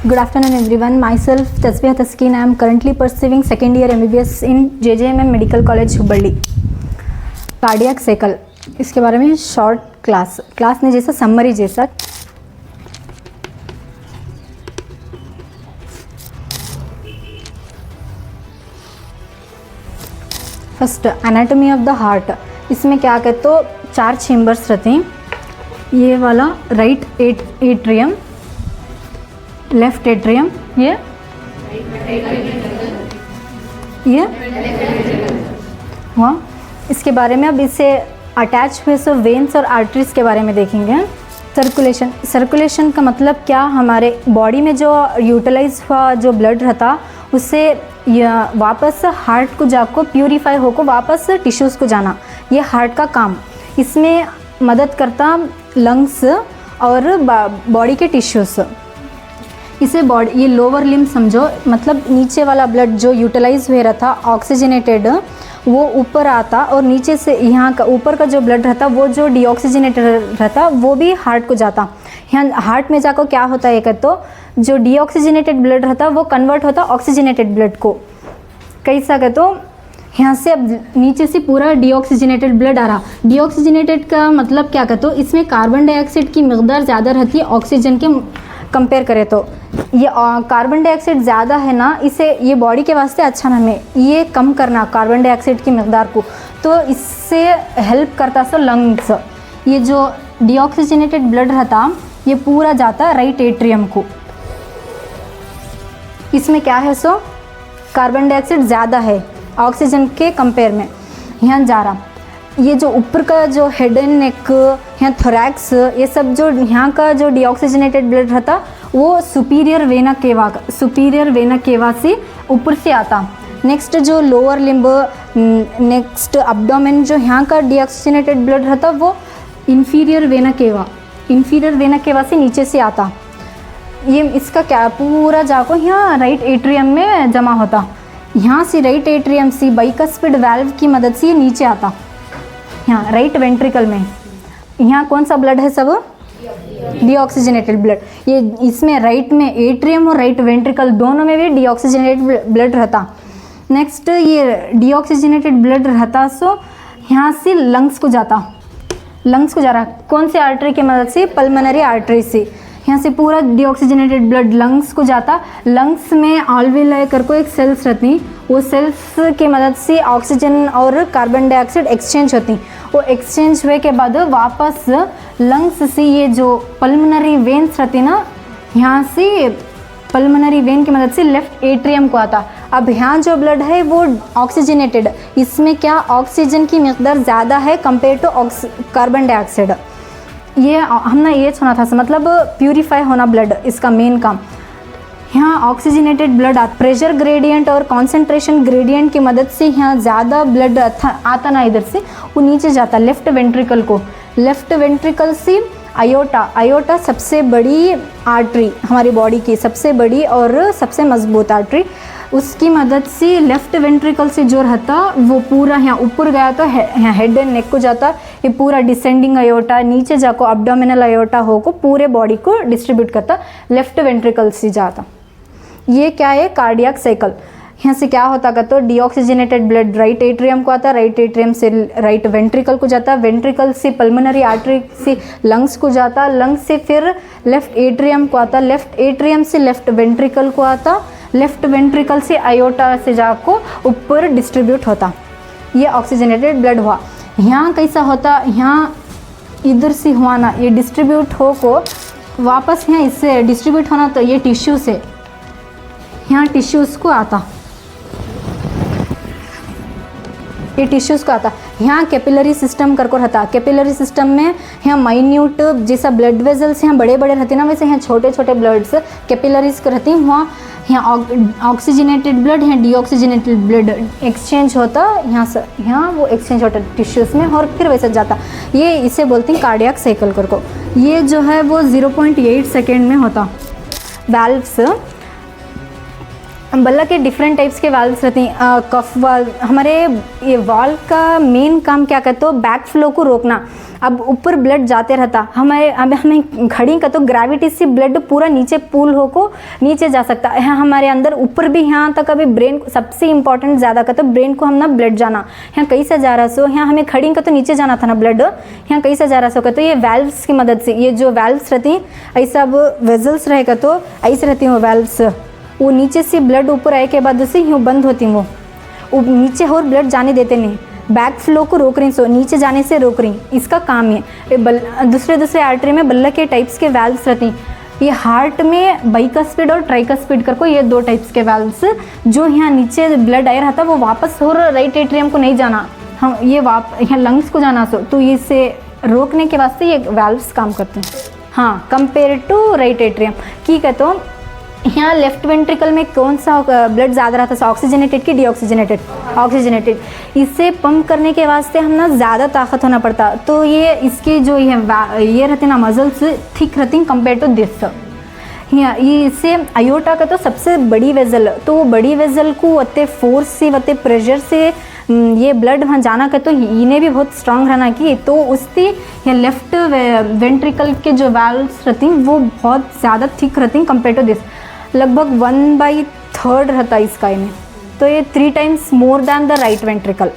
Good afternoon everyone. Myself Tasbih Taskin. I am currently pursuing second year MBBS in JJMM Medical College Hubli. Cardiac cycle, इसके बारे में short class ने जैसा summary जैसा first anatomy of the heart. इसमें क्या कहते तो 4 चेम्बर्स रहते हैं. ये वाला राइट एट्रियम, लेफ्ट एट्रियम, ये हुआ. इसके बारे में अब इससे अटैच हुए सो वेन्स और आर्टरीज के बारे में देखेंगे. सर्कुलेशन का मतलब क्या, हमारे बॉडी में जो यूटिलाइज हुआ जो ब्लड रहता उससे वापस हार्ट को जाको प्यूरीफाई होको वापस टिश्यूज़ को जाना, ये हार्ट का काम. इसमें मदद करता लंग्स और बॉडी के टिश्यूज़. इसे बॉडी, ये लोअर लिम्ब समझो, मतलब नीचे वाला ब्लड जो यूटिलाइज हुए रहता ऑक्सीजनेटेड वो ऊपर आता और नीचे से यहाँ का ऊपर का जो ब्लड रहता वो जो डीऑक्सीजनेटेड रहता वो भी हार्ट को जाता. यहाँ हार्ट में जाकर क्या होता है कहते तो जो डीऑक्सीजनेटेड ब्लड रहता वो कन्वर्ट होता ऑक्सीजनेटेड ब्लड को. कैसा कहते तो यहाँ से अब नीचे से पूरा डीऑक्सीजनेटेड ब्लड आ रहा. डीऑक्सीजनेटेड का मतलब क्या कहते तो इसमें कार्बन डाइऑक्साइड की मकदार ज़्यादा रहती है ऑक्सीजन के कंपेयर करें तो. ये कार्बन डाइऑक्साइड ज़्यादा है ना, इसे ये बॉडी के वास्ते अच्छा ना है. ये कम करना कार्बन डाइऑक्साइड की मकदार को, तो इससे हेल्प करता सो लंग्स. ये जो डीऑक्सीजनेटेड ब्लड रहता ये पूरा जाता राइट एट्रियम को. इसमें क्या है सो कार्बन डाइऑक्साइड ज़्यादा है ऑक्सीजन के कंपेयर में. यहाँ जा रहा ये जो ऊपर का जो हेड एंड नेक, यहाँ थोरैक्स, ये सब जो यहाँ का जो डीऑक्सीजनेटेड ब्लड रहता वो सुपीरियर वेना केवा से ऊपर से आता. नेक्स्ट जो लोअर लिम्ब, नेक्स्ट अब्डोमेन, जो यहाँ का डीऑक्सीजनेटेड ब्लड रहता वो इंफीरियर वेना केवा से नीचे से आता. ये इसका क्या पूरा जाको यहाँ राइट एट्रियम में जमा होता. यहाँ से राइट एट्रियम से बाइकस्पिड वाल्व की मदद से ये नीचे आता. यहाँ राइट वेंट्रिकल में यहाँ कौन सा ब्लड है, सब डीऑक्सीजनेटेड ब्लड. ये इसमें राइट में एट्रियम और राइट वेंट्रिकल दोनों में भी डीऑक्सीजनेटेड ब्लड रहता. नेक्स्ट ये डीऑक्सीजनेटेड ब्लड रहता सो यहाँ से लंग्स को जा रहा. कौन से आर्टरी की मदद से, पल्मोनरी आर्टरी से. यहाँ से पूरा डीऑक्सीजनेटेड ब्लड लंग्स को जाता. लंग्स में ऑल्वेलाई करके एक सेल्स रहती, वो सेल्स की मदद से ऑक्सीजन और कार्बन डाइऑक्साइड एक्सचेंज होती. वो एक्सचेंज हुए के बाद वापस लंग्स से ये जो पल्मोनरी वेन्स रहती ना, यहाँ से पल्मोनरी वेन की मदद से लेफ्ट एट्रियम को आता. अब यहाँ जो ब्लड है वो ऑक्सीजनेटेड, इसमें क्या ऑक्सीजन की मकदार ज़्यादा है कंपेयर टू कार्बन डाइऑक्साइड. ये हमने ये सुना था, मतलब प्यूरीफाई होना ब्लड, इसका मेन काम. यहाँ ऑक्सीजनेटेड ब्लड आता. प्रेशर ग्रेडियंट और कॉन्सेंट्रेशन ग्रेडियंट की मदद से यहाँ ज़्यादा ब्लड आता ना, इधर से वो नीचे जाता लेफ्ट वेंट्रिकल को. लेफ्ट वेंट्रिकल से आयोटा सबसे बड़ी आर्टरी, हमारी बॉडी की सबसे बड़ी और सबसे मजबूत आर्टरी, उसकी मदद से लेफ्ट वेंट्रिकल से जो रहता वो पूरा यहाँ ऊपर गया तो यहाँ हेड एंड नेक को जाता. ये पूरा डिसेंडिंग आयोटा नीचे जाको अब्डोमिनल आयोटा हो को पूरे बॉडी को डिस्ट्रीब्यूट करता, लेफ्ट वेंट्रिकल से जाता. ये क्या है, कार्डियक साइकिल. यहाँ से क्या होता का तो डीऑक्सीजनेटेड ब्लड राइट एट्रियम को आता, राइट एट्रियम से राइट वेंट्रिकल को जाता, वेंट्रिकल से पल्मोनरी आर्टरी से लंग्स को जाता, लंग्स से फिर लेफ्ट एट्रियम को आता, लेफ्ट एट्रियम से लेफ्ट वेंट्रिकल को आता, लेफ्ट वेंट्रिकल से आयोटा से जाको ऊपर डिस्ट्रीब्यूट होता. ये ऑक्सीजनेटेड ब्लड हुआ. यहाँ कैसा होता, यहाँ इधर से हुआ ना, ये डिस्ट्रीब्यूट हो को वापस यहाँ इससे डिस्ट्रीब्यूट होना तो ये टिश्यू से यहाँ टिश्यूज़ को आता, ये टिश्यूज़ को आता. यहाँ कैपिलरी सिस्टम करको रहता. कैपिलरी सिस्टम में यहाँ माइन्यूट जैसा ब्लड वेजल्स यहाँ बड़े बड़े रहते ना, वैसे यहाँ छोटे छोटे ब्लड्स कैपिलरीज को रहती. वहाँ यहाँ ऑक्सीजनेटेड ब्लड, यहाँ डीऑक्सीजनेटेड ब्लड एक्सचेंज होता, यहाँ से यहाँ वो एक्सचेंज होता टिश्यूज़ में और फिर वैसे जाता. ये इसे बोलते हैं कार्डियक साइकिल करको. ये जो है वो 0.8 सेकेंड में होता. वाल्व्स बल्ला के डिफरेंट टाइप्स के वाल्व्स रहते हैं। कफ वाल्व, हमारे ये वाल्व का मेन काम क्या कहते हो, बैक फ्लो को रोकना। अब ऊपर ब्लड जाते रहता, हमें घड़ी का तो ग्रेविटी से ब्लड पूरा नीचे पुल हो को नीचे जा सकता है। हमारे अंदर ऊपर भी यहाँ तक अभी ब्रेन को सबसे इंपॉर्टेंट ज़्यादा कहते हो, ब्रेन को हम ना ब्लड जाना यहाँ कैसे जा रहा सो, यहाँ हमें खड़ी का तो नीचे जाना था ना ब्लड, यहाँ कैसे जा रहा सो कहते, ये वेल्व्स की मदद से, ये जो वेल्व्स रहती ऐसा अब वेजल्स रहेगा तो ऐसे रहती हैं वो वेल्व्स, वो नीचे से ब्लड ऊपर आए के बाद उसे यूँ बंद होती वो नीचे और ब्लड जाने देते नहीं, बैक फ्लो को रोक रही, सो नीचे जाने से रोक रही, इसका काम है। दूसरे आर्टरी में बल्ला के टाइप्स के वेल्व्स रहती हैं। ये हार्ट में बाइकस्पिड और ट्राइकस्पिड करको ये दो टाइप्स के वेल्व्स, जो यहाँ नीचे ब्लड आया रहता वो वापस और राइट एट्रियम को नहीं जाना, हम ये यहाँ लंग्स को जाना सो, तो इसे रोकने के वास्ते ये वेल्व्स काम करते हैं। हाँ, कंपेयर टू राइट एट्रियम की कहते हो, यहाँ लेफ्ट वेंट्रिकल में कौन सा ब्लड ज़्यादा रहता है, ऑक्सीजनेटेड की डीऑक्सीजनेटेड, ऑक्सीजनेटेड। इसे पंप करने के वास्ते हम ना ज़्यादा ताकत होना पड़ता, तो ये इसके जो ये रहते ना मसल्स थिक रहती कंपेयर टू दिस। यहाँ ये इससे आयोटा का तो सबसे बड़ी वेजल, तो वो बड़ी वेजल को अत्ते फोर्स से अत्ते प्रेशर से ये ब्लड वहाँ जाना का, तो इन्हें भी बहुत स्ट्रांग रहना की, तो उससे ये लेफ्ट वेंट्रिकल के जो वाल्व्स रहती वो बहुत ज़्यादा थिक रहती कंपेयर टू दिस, लगभग 1/3 रहता है इसका इन्हें, तो ये 3 times more than the right ventricle.